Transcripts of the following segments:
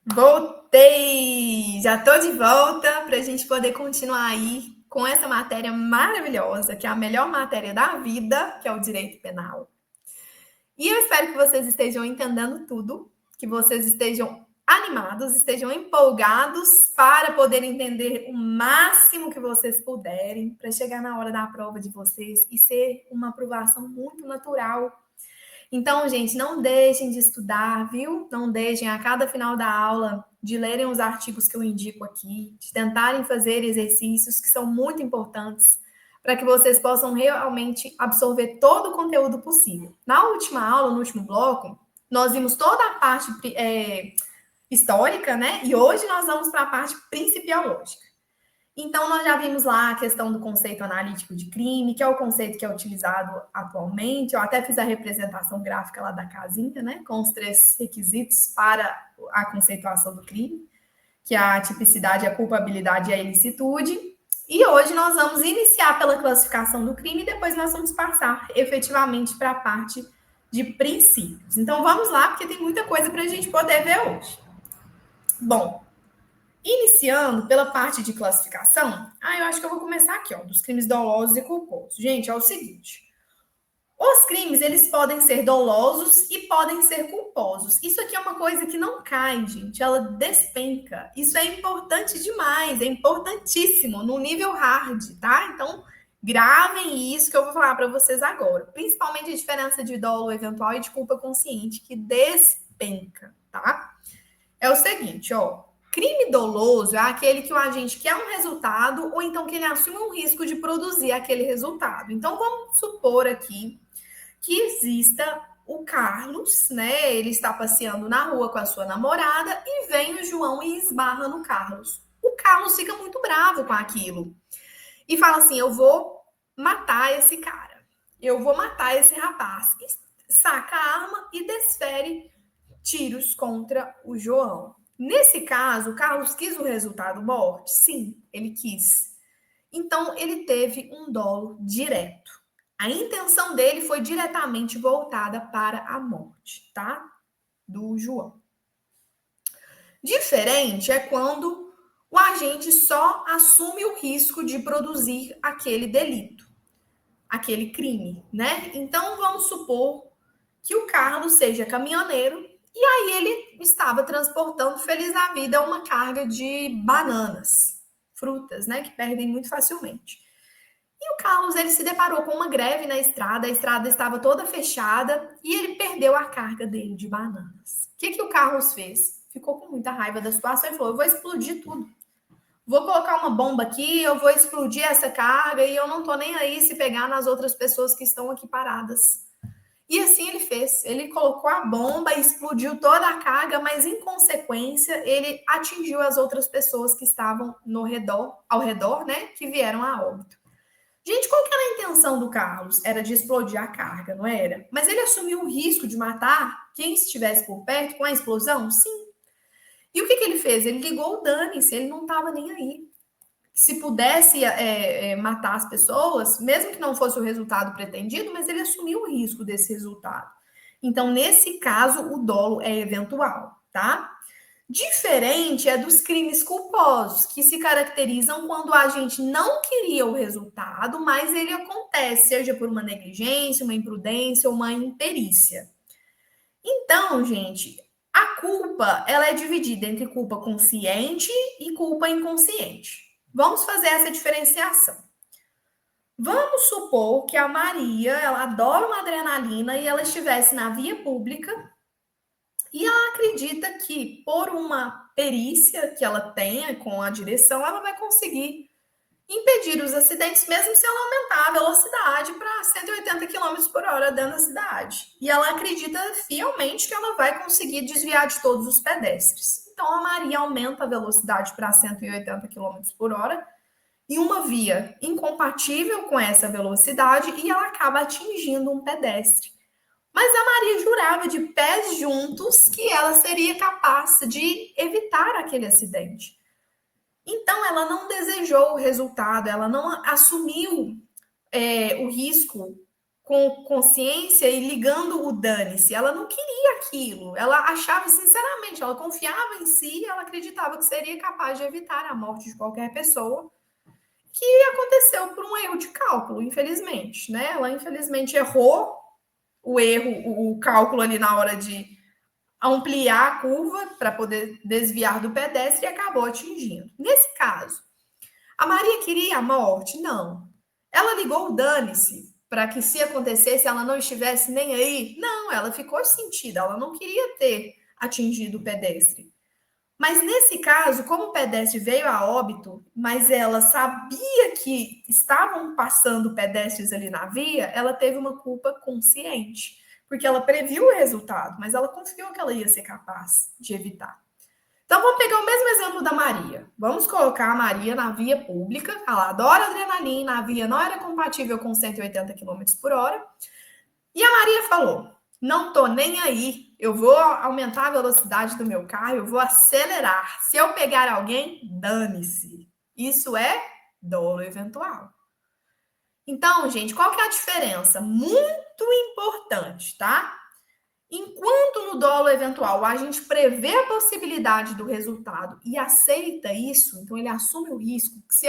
Voltei! Já tô de volta para a gente poder continuar aí com essa matéria maravilhosa, que é a melhor matéria da vida, que é o direito penal. E eu espero que vocês estejam entendendo tudo, que vocês estejam animados, estejam empolgados para poder entender o máximo que vocês puderem, para chegar na hora da prova de vocês e ser uma aprovação muito natural. Então, gente, não deixem de estudar, viu? Não deixem a cada final da aula de lerem os artigos que eu indico aqui, de tentarem fazer exercícios que são muito importantes para que vocês possam realmente absorver todo o conteúdo possível. Na última aula, no último bloco, nós vimos toda a parte histórica, né? E hoje nós vamos para a parte principiológica. Então, nós já vimos lá a questão do conceito analítico de crime, que é o conceito que é utilizado atualmente. Eu até fiz a representação gráfica lá da casinha, né? Com os 3 requisitos para a conceituação do crime, que é a tipicidade, a culpabilidade e a ilicitude. E hoje nós vamos iniciar pela classificação do crime e depois nós vamos passar efetivamente para a parte de princípios. Então, vamos lá, porque tem muita coisa para a gente poder ver hoje. Bom, iniciando pela parte de classificação, eu acho que eu vou começar aqui, ó, dos crimes dolosos e culposos. Gente, é o seguinte: os crimes, eles podem ser dolosos e podem ser culposos. Isso aqui é uma coisa que não cai, gente, ela despenca. Isso é importante demais, é importantíssimo no nível hard, tá? Então, gravem isso que eu vou falar para vocês agora. Principalmente a diferença de dolo eventual e de culpa consciente, que despenca, tá? É o seguinte, ó. Crime doloso é aquele que o agente quer um resultado ou então que ele assume um risco de produzir aquele resultado. Então, vamos supor aqui que exista o Carlos, né? Ele está passeando na rua com a sua namorada e vem o João e esbarra no Carlos. O Carlos fica muito bravo com aquilo e fala assim: eu vou matar esse cara, eu vou matar esse rapaz. E saca a arma e desfere tiros contra o João. Nesse caso, o Carlos quis o resultado morte? Sim, ele quis. Então, ele teve um dolo direto. A intenção dele foi diretamente voltada para a morte, tá? Do João. Diferente é quando o agente só assume o risco de produzir aquele delito, aquele crime, né? Então, vamos supor que o Carlos seja caminhoneiro e aí ele estava transportando feliz da vida uma carga de bananas, frutas, né, que perdem muito facilmente. E o Carlos, ele se deparou com uma greve na estrada, a estrada estava toda fechada e ele perdeu a carga dele de bananas. O que o Carlos fez? Ficou com muita raiva da situação e falou: eu vou explodir tudo. Vou colocar uma bomba aqui, eu vou explodir essa carga e eu não tô nem aí se pegar nas outras pessoas que estão aqui paradas. E assim ele fez. Ele colocou a bomba, explodiu toda a carga, mas em consequência ele atingiu as outras pessoas que estavam ao redor, né, que vieram a óbito. Gente, qual que era a intenção do Carlos? Era de explodir a carga, não era? Mas ele assumiu o risco de matar quem estivesse por perto com a explosão? Sim. E o que ele fez? Ele ligou o dane-se, ele não estava nem aí. Se pudesse matar as pessoas, mesmo que não fosse o resultado pretendido, mas ele assumiu o risco desse resultado. Então, nesse caso, o dolo é eventual, tá? Diferente é dos crimes culposos, que se caracterizam quando a gente não queria o resultado, mas ele acontece, seja por uma negligência, uma imprudência ou uma imperícia. Então, gente, a culpa ela é dividida entre culpa consciente e culpa inconsciente. Vamos fazer essa diferenciação. Vamos supor que a Maria, ela adora uma adrenalina e ela estivesse na via pública e ela acredita que por uma perícia que ela tenha com a direção, ela vai conseguir impedir os acidentes, mesmo se ela aumentar a velocidade para 180 km por hora dentro da cidade. E ela acredita fielmente que ela vai conseguir desviar de todos os pedestres. Então, a Maria aumenta a velocidade para 180 km por hora em uma via incompatível com essa velocidade e ela acaba atingindo um pedestre. Mas a Maria jurava de pés juntos que ela seria capaz de evitar aquele acidente. Então, ela não desejou o resultado, ela não assumiu o risco com consciência e ligando o dane-se. Ela não queria aquilo. Ela achava, sinceramente, ela confiava em si, ela acreditava que seria capaz de evitar a morte de qualquer pessoa, que aconteceu por um erro de cálculo, infelizmente, né? Ela, infelizmente, errou o cálculo ali na hora de ampliar a curva para poder desviar do pedestre e acabou atingindo. Nesse caso, a Maria queria a morte? Não. Ela ligou o dane-se para que, se acontecesse, ela não estivesse nem aí? Não, ela ficou sentida, ela não queria ter atingido o pedestre. Mas nesse caso, como o pedestre veio a óbito, mas ela sabia que estavam passando pedestres ali na via, ela teve uma culpa consciente, porque ela previu o resultado, mas ela confiou que ela ia ser capaz de evitar. Então, vamos pegar o mesmo exemplo da Maria. Vamos colocar a Maria na via pública. Ela adora adrenalina, a via não era compatível com 180 km por hora. E a Maria falou: não tô nem aí, eu vou aumentar a velocidade do meu carro, eu vou acelerar. Se eu pegar alguém, dane-se. Isso é dolo eventual. Então, gente, qual que é a diferença? Muito importante, tá? Enquanto no dolo eventual a gente prevê a possibilidade do resultado e aceita isso, então ele assume o risco que se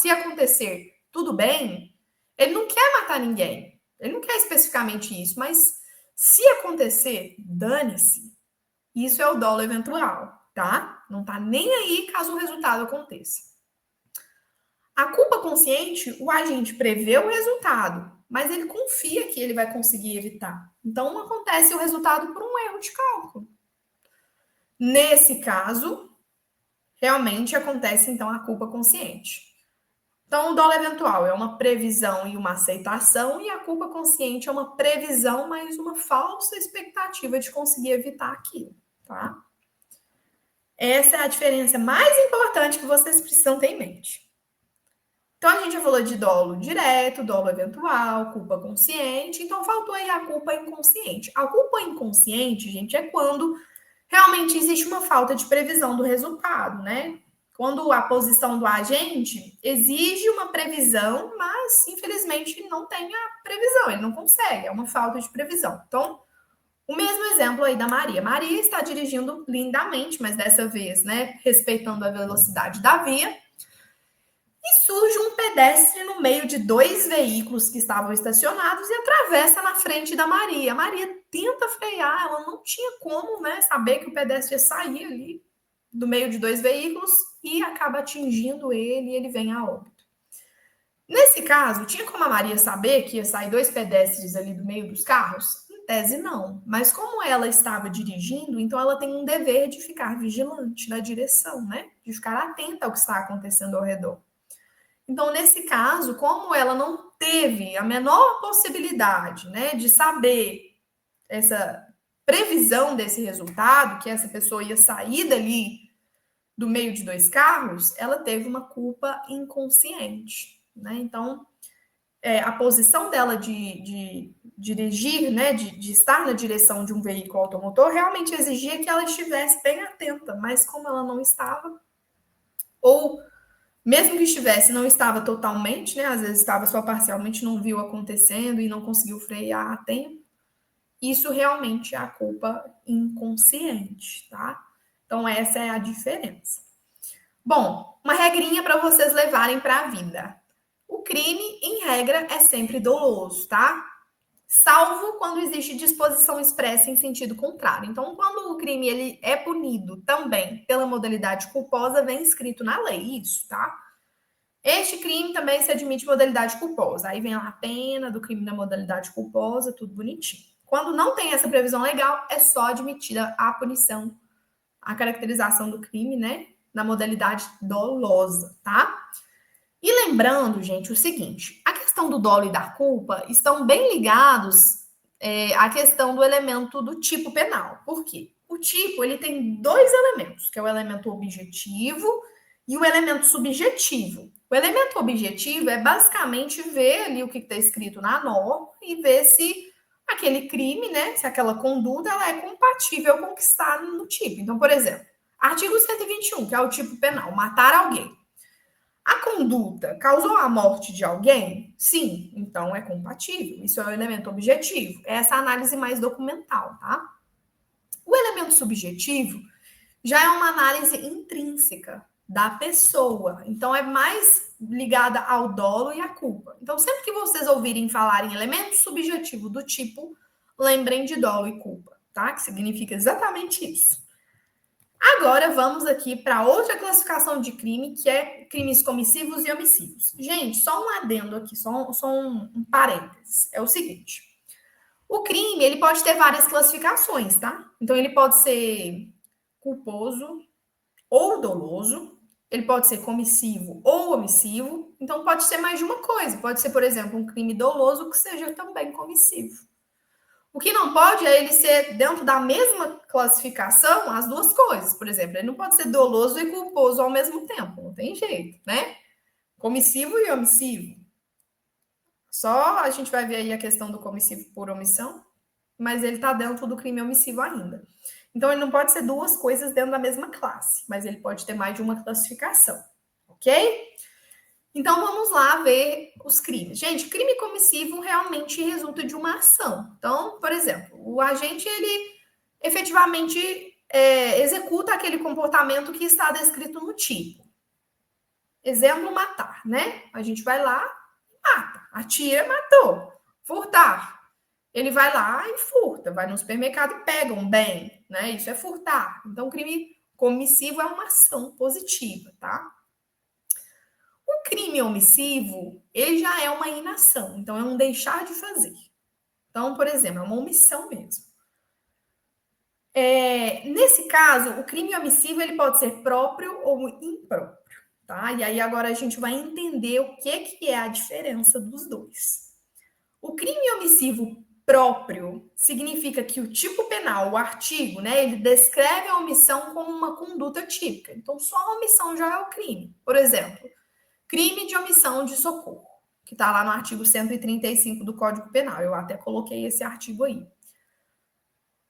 acontecer, tudo bem, ele não quer matar ninguém, ele não quer especificamente isso, mas se acontecer, dane-se. Isso é o dolo eventual, tá? Não tá nem aí caso o resultado aconteça. A culpa consciente, o agente prevê o resultado, mas ele confia que ele vai conseguir evitar. Então, não acontece o resultado por um erro de cálculo. Nesse caso, realmente acontece, então, a culpa consciente. Então, o dolo eventual é uma previsão e uma aceitação, e a culpa consciente é uma previsão, mas uma falsa expectativa de conseguir evitar aquilo, tá? Essa é a diferença mais importante que vocês precisam ter em mente. Então, a gente já falou de dolo direto, dolo eventual, culpa consciente. Então, faltou aí a culpa inconsciente. A culpa inconsciente, gente, é quando realmente existe uma falta de previsão do resultado, né? Quando a posição do agente exige uma previsão, mas, infelizmente, não tem a previsão, ele não consegue, é uma falta de previsão. Então, o mesmo exemplo aí da Maria. Maria está dirigindo lindamente, mas dessa vez, né, respeitando a velocidade da via. E surge um pedestre no meio de dois veículos que estavam estacionados e atravessa na frente da Maria. A Maria tenta frear, ela não tinha como, né, saber que o pedestre ia sair ali do meio de dois veículos e acaba atingindo ele e ele vem a óbito. Nesse caso, tinha como a Maria saber que ia sair dois pedestres ali do meio dos carros? Em tese, não. Mas como ela estava dirigindo, então ela tem um dever de ficar vigilante na direção, né? De ficar atenta ao que está acontecendo ao redor. Então, nesse caso, como ela não teve a menor possibilidade, né, de saber essa previsão desse resultado, que essa pessoa ia sair dali do meio de dois carros, ela teve uma culpa inconsciente, né? Então, a posição dela de dirigir, né, de estar na direção de um veículo automotor, realmente exigia que ela estivesse bem atenta, mas como ela não estava, ou mesmo que estivesse, não estava totalmente, né? Às vezes estava só parcialmente, não viu acontecendo e não conseguiu frear a tempo. Isso realmente é a culpa inconsciente, tá? Então, essa é a diferença. Bom, uma regrinha para vocês levarem para a vida. O crime, em regra, é sempre doloso, tá? Salvo quando existe disposição expressa em sentido contrário. Então, quando o crime ele é punido também pela modalidade culposa, vem escrito na lei isso, tá? Este crime também se admite modalidade culposa. Aí vem a pena do crime da modalidade culposa, tudo bonitinho. Quando não tem essa previsão legal, é só admitida a punição, a caracterização do crime, né? Na modalidade dolosa, tá? E lembrando, gente, o seguinte: a questão do dolo e da culpa estão bem ligados à questão do elemento do tipo penal. Por quê? O tipo ele tem dois elementos, que é o elemento objetivo e o elemento subjetivo. O elemento objetivo é basicamente ver ali o que está escrito na norma e ver se aquele crime, né, se aquela conduta ela é compatível com o que está no tipo. Então, por exemplo, artigo 121, que é o tipo penal, matar alguém. A conduta causou a morte de alguém? Sim, então é compatível. Isso é o elemento objetivo. Essa é a análise mais documental, tá? O elemento subjetivo já é uma análise intrínseca da pessoa. Então, é mais ligada ao dolo e à culpa. Então, sempre que vocês ouvirem falar em elemento subjetivo do tipo, lembrem de dolo e culpa, tá? Que significa exatamente isso. Agora, vamos aqui para outra classificação de crime, que é crimes comissivos e omissivos. Gente, só um adendo aqui, só um parênteses. É o seguinte. O crime, ele pode ter várias classificações, tá? Então, ele pode ser culposo ou doloso, ele pode ser comissivo ou omissivo, então pode ser mais de uma coisa. Pode ser, por exemplo, um crime doloso que seja também comissivo. O que não pode é ele ser, dentro da mesma classificação, as duas coisas. Por exemplo, ele não pode ser doloso e culposo ao mesmo tempo, não tem jeito, né? Comissivo e omissivo. Só a gente vai ver aí a questão do comissivo por omissão, mas ele está dentro do crime omissivo ainda. Então, ele não pode ser duas coisas dentro da mesma classe, mas ele pode ter mais de uma classificação, ok? Então, vamos lá ver os crimes. Gente, crime comissivo realmente resulta de uma ação. Então, por exemplo, o agente, ele efetivamente executa aquele comportamento que está descrito no tipo. Exemplo, matar, né? A gente vai lá e mata. Atira, matou. Furtar. Ele vai lá e furta, vai no supermercado e pega um bem, né? Isso é furtar. Então, crime comissivo é uma ação positiva, tá? O crime omissivo, ele já é uma inação, então é um deixar de fazer. Então, por exemplo, é uma omissão mesmo. Nesse caso, o crime omissivo ele pode ser próprio ou impróprio, tá? E aí agora a gente vai entender o que é a diferença dos dois. O crime omissivo próprio significa que o tipo penal, o artigo, né, ele descreve a omissão como uma conduta típica. Então, só a omissão já é o crime. Por exemplo, crime de omissão de socorro, que está lá no artigo 135 do Código Penal. Eu até coloquei esse artigo aí.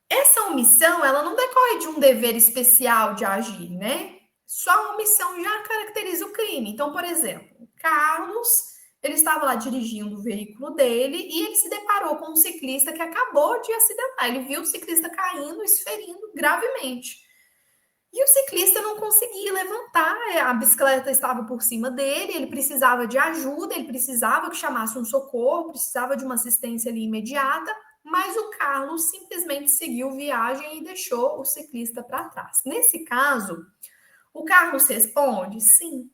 Essa omissão, ela não decorre de um dever especial de agir, né? Só a omissão já caracteriza o crime. Então, por exemplo, Carlos, ele estava lá dirigindo o veículo dele e ele se deparou com um ciclista que acabou de acidentar. Ele viu o ciclista caindo, esferindo gravemente. E o ciclista não conseguia levantar, a bicicleta estava por cima dele, ele precisava de ajuda, ele precisava que chamasse um socorro, precisava de uma assistência ali imediata, mas o Carlos simplesmente seguiu viagem e deixou o ciclista para trás. Nesse caso, o Carlos responde sim,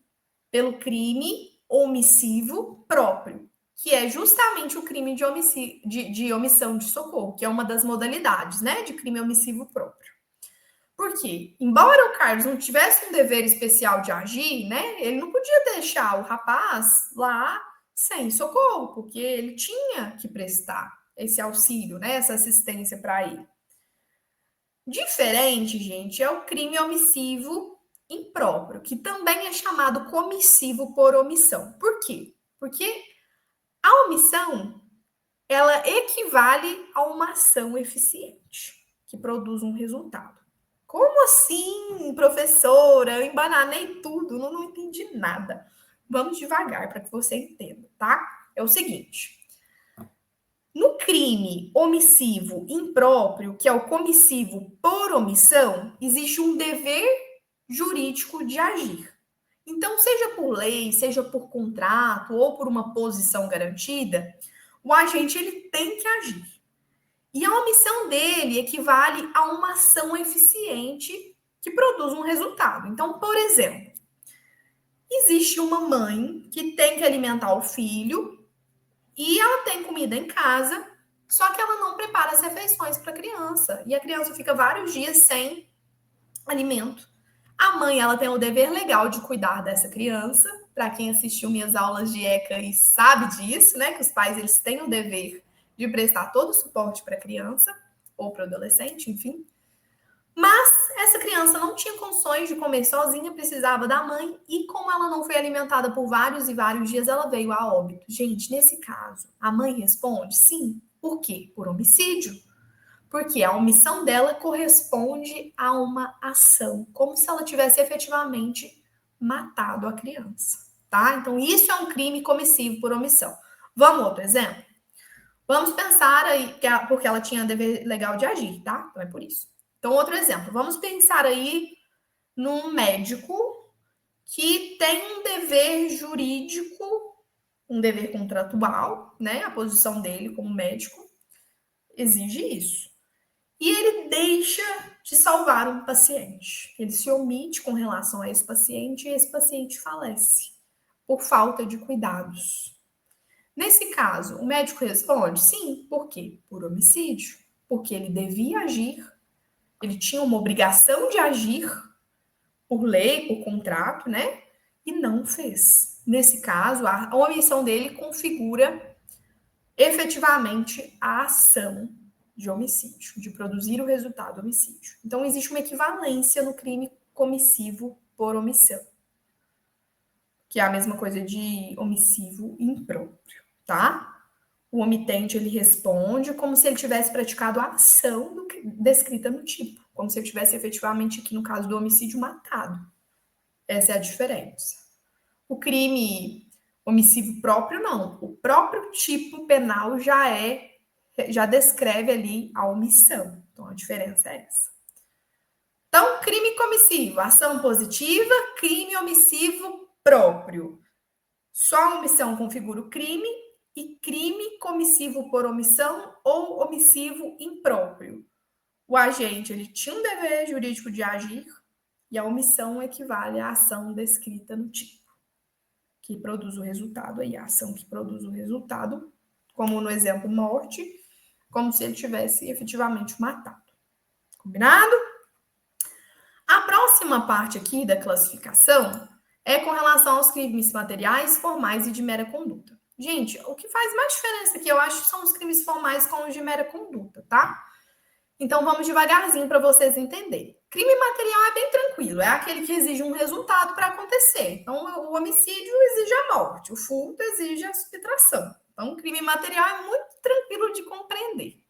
pelo crime omissivo próprio, que é justamente o crime de omissão de socorro, que é uma das modalidades, né, de crime omissivo próprio. Porque, embora o Carlos não tivesse um dever especial de agir, né, ele não podia deixar o rapaz lá sem socorro, porque ele tinha que prestar esse auxílio, né, essa assistência para ele. Diferente, gente, é o crime omissivo impróprio, que também é chamado comissivo por omissão. Por quê? Porque a omissão, ela equivale a uma ação eficiente, que produz um resultado. Como assim, professora? Eu embananei tudo, não entendi nada. Vamos devagar para que você entenda, tá? É o seguinte: no crime omissivo impróprio, que é o comissivo por omissão, existe um dever jurídico de agir. Então, seja por lei, seja por contrato ou por uma posição garantida, o agente ele tem que agir. E a omissão dele equivale a uma ação eficiente que produz um resultado. Então, por exemplo, existe uma mãe que tem que alimentar o filho e ela tem comida em casa, só que ela não prepara as refeições para a criança. E a criança fica vários dias sem alimento. A mãe, ela tem o dever legal de cuidar dessa criança. Para quem assistiu minhas aulas de ECA e sabe disso, né? Que os pais, eles têm o dever de prestar todo o suporte para a criança ou para o adolescente, enfim. Mas essa criança não tinha condições de comer sozinha, precisava da mãe, e como ela não foi alimentada por vários e vários dias, ela veio a óbito. Gente, nesse caso, a mãe responde sim. Por quê? Por homicídio. Porque a omissão dela corresponde a uma ação, como se ela tivesse efetivamente matado a criança. tá? Então, isso é um crime comissivo por omissão. Vamos outro exemplo? Vamos pensar aí, porque ela tinha dever legal de agir, tá? Então, é por isso. Então, outro exemplo. Vamos pensar aí num médico que tem um dever jurídico, um dever contratual, né? A posição dele como médico exige isso. E ele deixa de salvar um paciente. Ele se omite com relação a esse paciente e esse paciente falece por falta de cuidados. Nesse caso, o médico responde sim. Por quê? Por homicídio. Porque ele devia agir, ele tinha uma obrigação de agir por lei, por contrato, né? E não fez. Nesse caso, a omissão dele configura efetivamente a ação de homicídio, de produzir o resultado homicídio. Então, existe uma equivalência no crime comissivo por omissão, que é a mesma coisa de omissivo impróprio, tá? O omitente, ele responde como se ele tivesse praticado a ação descrita no tipo, como se ele tivesse efetivamente, aqui no caso do homicídio, matado. Essa é a diferença. O crime omissivo próprio, não. O próprio tipo penal já descreve ali a omissão. Então, a diferença é essa. Então, crime comissivo, ação positiva, crime omissivo próprio. Só a omissão configura o crime e crime comissivo por omissão ou omissivo impróprio. O agente, ele tinha um dever jurídico de agir e a omissão equivale à ação descrita no tipo, que produz o resultado aí, a ação que produz o resultado, como no exemplo morte, como se ele tivesse efetivamente matado. Combinado? A próxima parte aqui da classificação é com relação aos crimes materiais, formais e de mera conduta. Gente, o que faz mais diferença aqui, eu acho, são os crimes formais com os de mera conduta, tá? Então, vamos devagarzinho para vocês entenderem. Crime material é bem tranquilo, é aquele que exige um resultado para acontecer. Então, o homicídio exige a morte, o furto exige a subtração. Então, o crime material é muito tranquilo de compreender.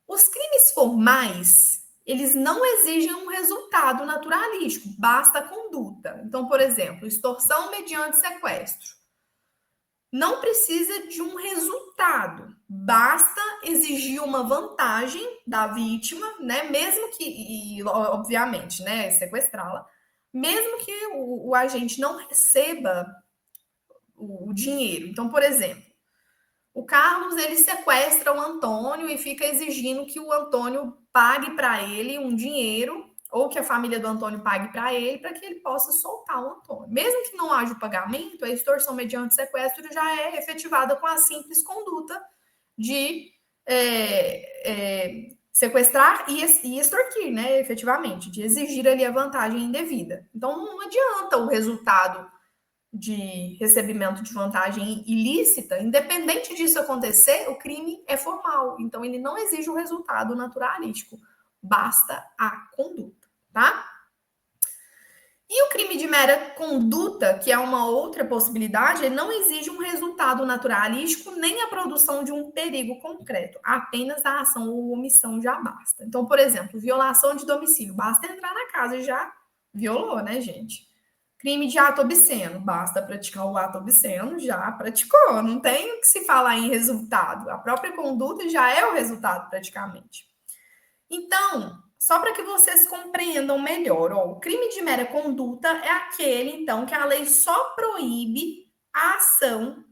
Os crimes formais, eles não exigem um resultado naturalístico, basta a conduta. Então, por exemplo, extorsão mediante sequestro. Não precisa de um resultado, basta exigir uma vantagem da vítima, né? Mesmo que, e, obviamente, né, sequestrá-la, mesmo que o agente não receba o dinheiro. Então, por exemplo, o Carlos ele sequestra o Antônio e fica exigindo que o Antônio pague para ele um dinheiro ou que a família do Antônio pague para ele para que ele possa soltar o Antônio. Mesmo que não haja o pagamento, a extorsão mediante sequestro já é efetivada com a simples conduta de sequestrar e extorquir, né, efetivamente, de exigir ali a vantagem indevida. Então, não adianta o resultado de recebimento de vantagem ilícita, independente disso acontecer, o crime é formal. Então, ele não exige o resultado naturalístico, basta a conduta, tá? E o crime de mera conduta, que é uma outra possibilidade, ele não exige um resultado naturalístico nem a produção de um perigo concreto, apenas a ação ou omissão já basta. Então, por exemplo, violação de domicílio, basta entrar na casa e já violou, né, gente? Crime de ato obsceno, basta praticar o ato obsceno, já praticou, não tem o que se falar em resultado, a própria conduta já é o resultado praticamente. Então, só para que vocês compreendam melhor, ó, o crime de mera conduta é aquele, então, que a lei só proíbe a ação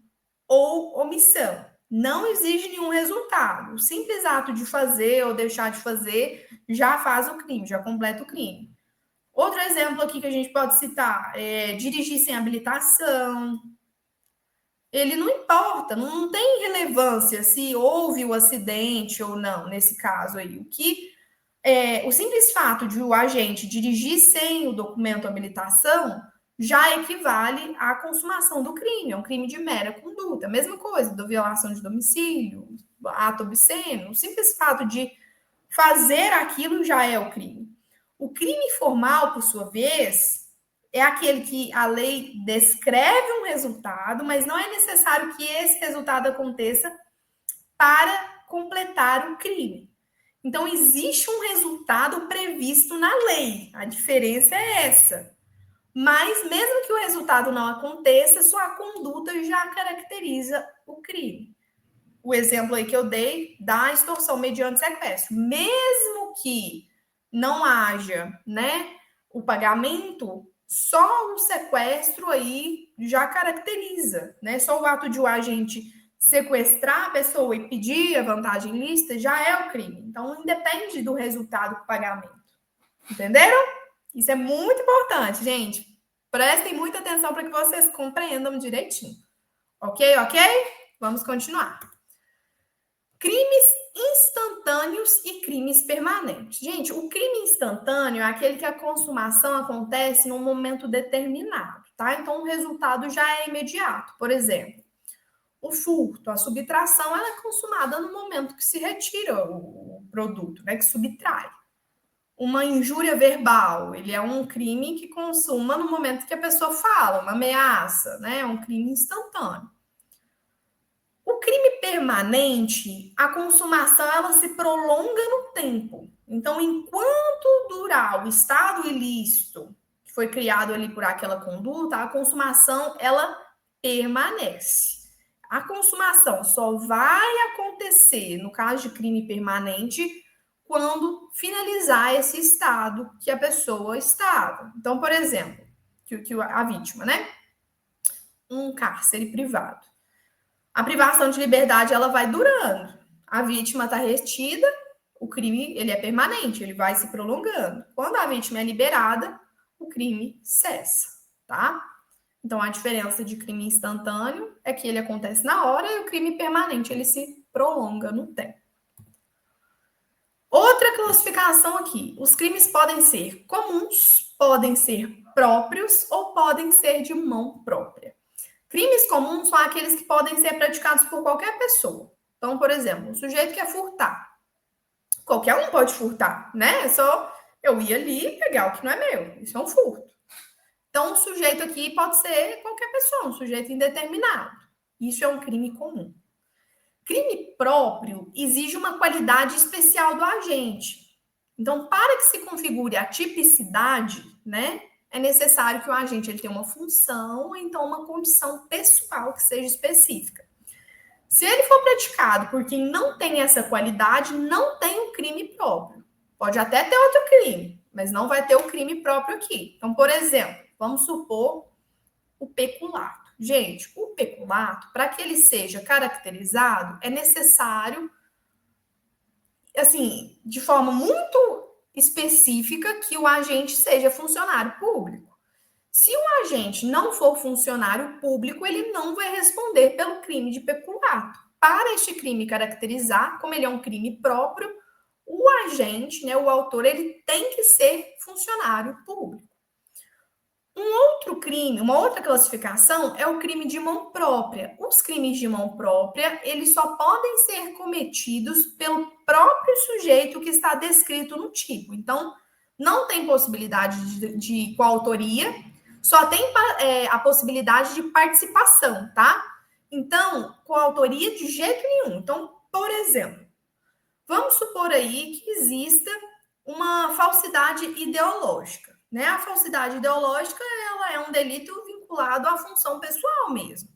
ou omissão. Não exige nenhum resultado. O simples ato de fazer ou deixar de fazer já faz o crime, já completa o crime. Outro exemplo aqui que a gente pode citar é dirigir sem habilitação. Ele não importa, não tem relevância se houve o acidente ou não, nesse caso aí. O simples fato de o agente dirigir sem o documento habilitação já equivale à consumação do crime, é um crime de mera conduta. Mesma coisa da violação de domicílio, ato obsceno, o simples fato de fazer aquilo já é o crime. O crime formal, por sua vez, é aquele que a lei descreve um resultado, mas não é necessário que esse resultado aconteça para completar o crime. Então, existe um resultado previsto na lei. A diferença é essa. Mas, mesmo que o resultado não aconteça, sua conduta já caracteriza o crime. O exemplo aí que eu dei da extorsão mediante sequestro. Mesmo que não haja, né, o pagamento, só o sequestro aí já caracteriza, né? Só o ato de o agente sequestrar a pessoa e pedir a vantagem ilícita já é o crime. Então, independe do resultado do pagamento. Entenderam? Isso é muito importante, gente. Prestem muita atenção para que vocês compreendam direitinho. Ok? Ok? Vamos continuar. Crimes instantâneos e crimes permanentes. Gente, o crime instantâneo é aquele que a consumação acontece num momento determinado, tá? Então, o resultado já é imediato. Por exemplo, o furto, a subtração, ela é consumada no momento que se retira o produto, né? Que subtrai. Uma injúria verbal, ele é um crime que consuma no momento que a pessoa fala, uma ameaça, né? É um crime instantâneo. O crime permanente, a consumação ela se prolonga no tempo. Então, enquanto durar o estado ilícito que foi criado ali por aquela conduta, a consumação ela permanece. A consumação só vai acontecer no caso de crime permanente quando finalizar esse estado que a pessoa estava. Então, por exemplo, que a vítima, né? Um cárcere privado. A privação de liberdade ela vai durando. A vítima está retida, o crime ele é permanente, ele vai se prolongando. Quando a vítima é liberada, o crime cessa, tá? Então a diferença de crime instantâneo é que ele acontece na hora e o crime permanente ele se prolonga no tempo. Outra classificação aqui: os crimes podem ser comuns, podem ser próprios ou podem ser de mão própria. Crimes comuns são aqueles que podem ser praticados por qualquer pessoa. Então, por exemplo, o sujeito quer furtar. Qualquer um pode furtar, né? É só eu ir ali e pegar o que não é meu. Isso é um furto. Então, o sujeito aqui pode ser qualquer pessoa, um sujeito indeterminado. Isso é um crime comum. Crime próprio exige uma qualidade especial do agente. Então, para que se configure a tipicidade, né, é necessário que o agente ele tenha uma função ou então uma condição pessoal que seja específica. Se ele for praticado por quem não tem essa qualidade, não tem um crime próprio. Pode até ter outro crime, mas não vai ter o crime próprio aqui. Então, por exemplo, vamos supor o peculato. Gente, o peculato, para que ele seja caracterizado, é necessário, assim, de forma muito específica, que o agente seja funcionário público. Se o agente não for funcionário público, ele não vai responder pelo crime de peculato. Para este crime caracterizar, como ele é um crime próprio, o agente, né, o autor, ele tem que ser funcionário público. Um outro crime, uma outra classificação é o crime de mão própria. Os crimes de mão própria, eles só podem ser cometidos pelo próprio sujeito que está descrito no tipo. Então, não tem possibilidade de coautoria, só tem a possibilidade de participação, tá? Então, coautoria de jeito nenhum. Então, por exemplo, vamos supor aí que exista uma falsidade ideológica, né? A falsidade ideológica ela é um delito vinculado à função pessoal mesmo.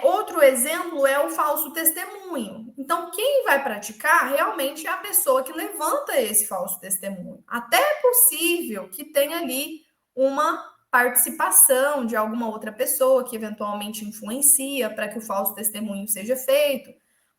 Outro exemplo é o falso testemunho. Então, quem vai praticar realmente é a pessoa que levanta esse falso testemunho. Até é possível que tenha ali uma participação de alguma outra pessoa que eventualmente influencia para que o falso testemunho seja feito.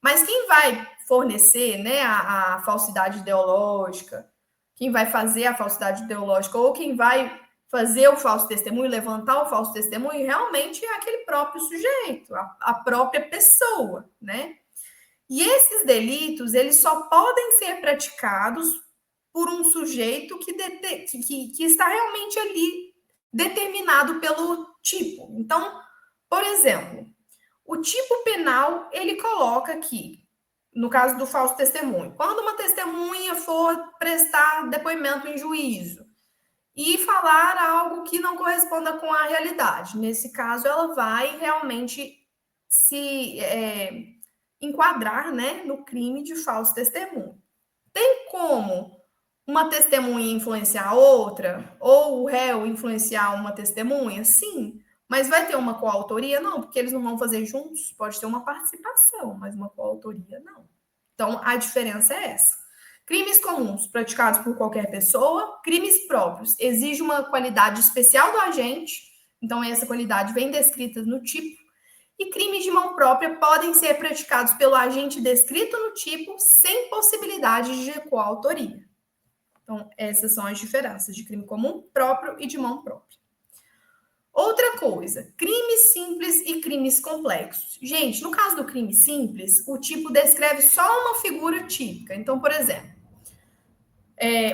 Mas quem vai fornecer, né, a falsidade ideológica, quem vai fazer a falsidade ideológica ou quem vai fazer o falso testemunho, levantar o falso testemunho, realmente é aquele próprio sujeito, a própria pessoa, né? E esses delitos, eles só podem ser praticados por um sujeito que está realmente ali determinado pelo tipo. Então, por exemplo, o tipo penal, ele coloca aqui, no caso do falso testemunho, quando uma testemunha for prestar depoimento em juízo e falar algo que não corresponda com a realidade. Nesse caso, ela vai realmente se enquadrar, né, no crime de falso testemunho. Tem como uma testemunha influenciar a outra? Ou o réu influenciar uma testemunha? Sim. Mas vai ter uma coautoria? Não, porque eles não vão fazer juntos. Pode ter uma participação, mas uma coautoria não. Então, a diferença é essa. Crimes comuns praticados por qualquer pessoa, crimes próprios, exige uma qualidade especial do agente, então essa qualidade vem descrita no tipo, e crimes de mão própria podem ser praticados pelo agente descrito no tipo, sem possibilidade de coautoria. Então, essas são as diferenças de crime comum, próprio e de mão própria. Outra coisa, crimes simples e crimes complexos. Gente, no caso do crime simples, o tipo descreve só uma figura típica. Então, por exemplo,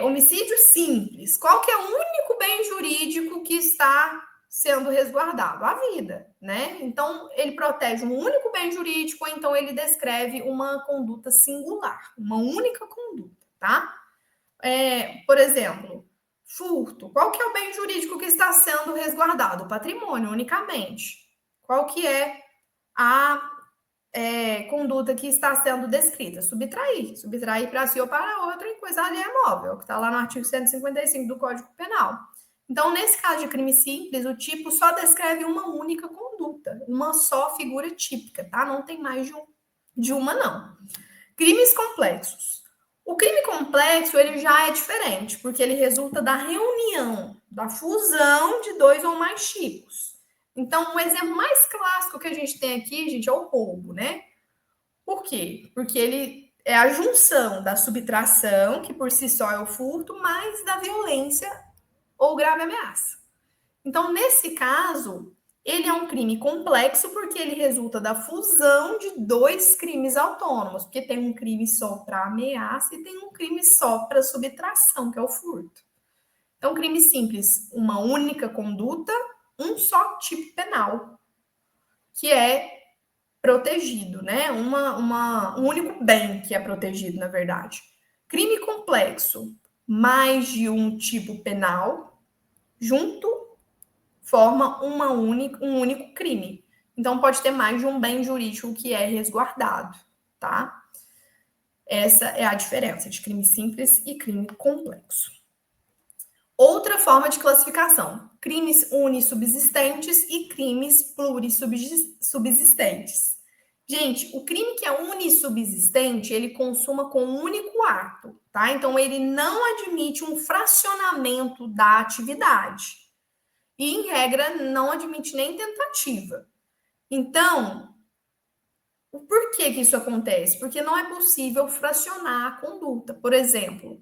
homicídio simples. Qual que é o único bem jurídico que está sendo resguardado? A vida, né? Então, ele protege um único bem jurídico, ou então ele descreve uma conduta singular, uma única conduta, tá? Por exemplo, furto. Qual que é o bem jurídico que está sendo resguardado? O patrimônio, unicamente. Qual que é a conduta que está sendo descrita? Subtrair. Subtrair para si ou para outro em coisa alheia móvel, que está lá no artigo 155 do Código Penal. Então, nesse caso de crime simples, o tipo só descreve uma única conduta, uma só figura típica, tá? Não tem mais de uma, não. Crimes complexos. O crime complexo, ele já é diferente, porque ele resulta da reunião, da fusão de dois ou mais tipos. Então, o exemplo mais clássico que a gente tem aqui, gente, é o roubo, né? Por quê? Porque ele é a junção da subtração, que por si só é o furto, mais da violência ou grave ameaça. Então, nesse caso, ele é um crime complexo porque ele resulta da fusão de dois crimes autônomos, porque tem um crime só para ameaça e tem um crime só para subtração, que é o furto. Então, crime simples, uma única conduta, um só tipo penal, que é protegido, né? Um único bem que é protegido, na verdade. Crime complexo, mais de um tipo penal, junto forma um único crime. Então, pode ter mais de um bem jurídico que é resguardado, tá? Essa é a diferença de crime simples e crime complexo. Outra forma de classificação: crimes unissubsistentes e crimes plurissubsistentes. Gente, o crime que é unissubsistente, ele consuma com um único ato, tá? Então, ele não admite um fracionamento da atividade. E, em regra, não admite nem tentativa. Então, por que isso acontece? Porque não é possível fracionar a conduta. Por exemplo,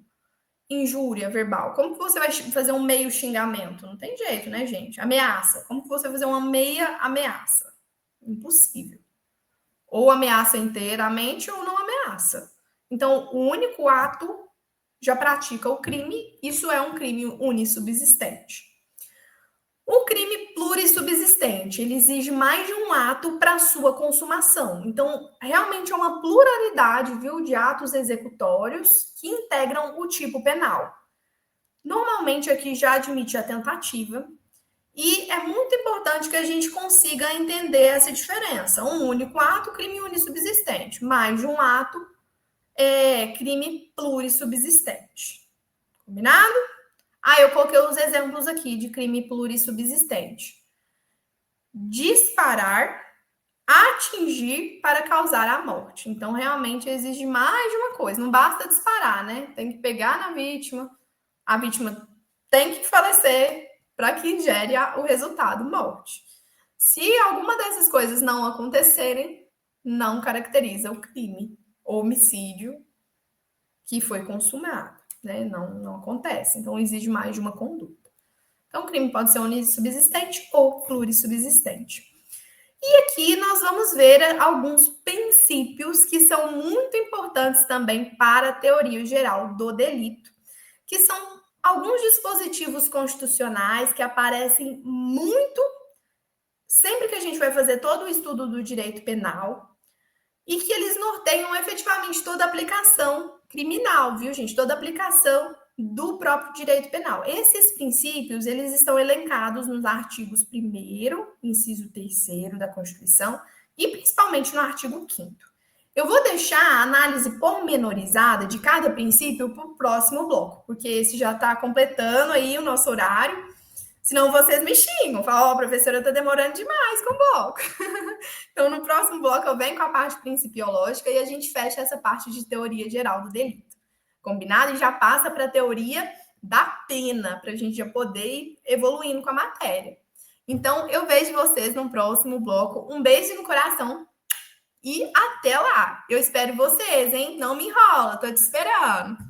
injúria verbal. Como que você vai fazer um meio xingamento? Não tem jeito, né, gente? Ameaça. Como que você vai fazer uma meia ameaça? Impossível. Ou ameaça inteiramente ou não ameaça. Então, o único ato já pratica o crime. Isso é um crime unissubsistente. O crime plurissubsistente, ele exige mais de um ato para sua consumação. Então, realmente é uma pluralidade, viu, de atos executórios que integram o tipo penal. Normalmente aqui já admite a tentativa, e é muito importante que a gente consiga entender essa diferença. Um único ato, crime unissubsistente. Mais de um ato, crime plurissubsistente. Combinado? Eu coloquei os exemplos aqui de crime plurissubsistente. Disparar, atingir para causar a morte. Então, realmente exige mais de uma coisa. Não basta disparar, né? Tem que pegar na vítima. A vítima tem que falecer para que gere o resultado, morte. Se alguma dessas coisas não acontecerem, não caracteriza o crime, homicídio que foi consumado, né? Não acontece. Então, exige mais de uma conduta. Então, o crime pode ser unissubsistente ou plurissubsistente. E aqui nós vamos ver alguns princípios que são muito importantes também para a teoria geral do delito, que são alguns dispositivos constitucionais que aparecem muito sempre que a gente vai fazer todo o estudo do direito penal e que eles norteiam efetivamente toda a aplicação criminal, viu, gente? Toda a aplicação do próprio direito penal. Esses princípios, eles estão elencados nos artigos 1º, inciso 3º da Constituição e principalmente no artigo 5º. Eu vou deixar a análise pormenorizada de cada princípio para o próximo bloco, porque esse já está completando aí o nosso horário. Senão vocês me xingam, falam, ó, professora, está demorando demais com o bloco. Então, no próximo bloco, eu venho com a parte principiológica e a gente fecha essa parte de teoria geral do delito. Combinado? E já passa para a teoria da pena, para a gente já poder ir evoluindo com a matéria. Então, eu vejo vocês no próximo bloco. Um beijo no coração e até lá. Eu espero vocês, hein? Não me enrola, tô te esperando.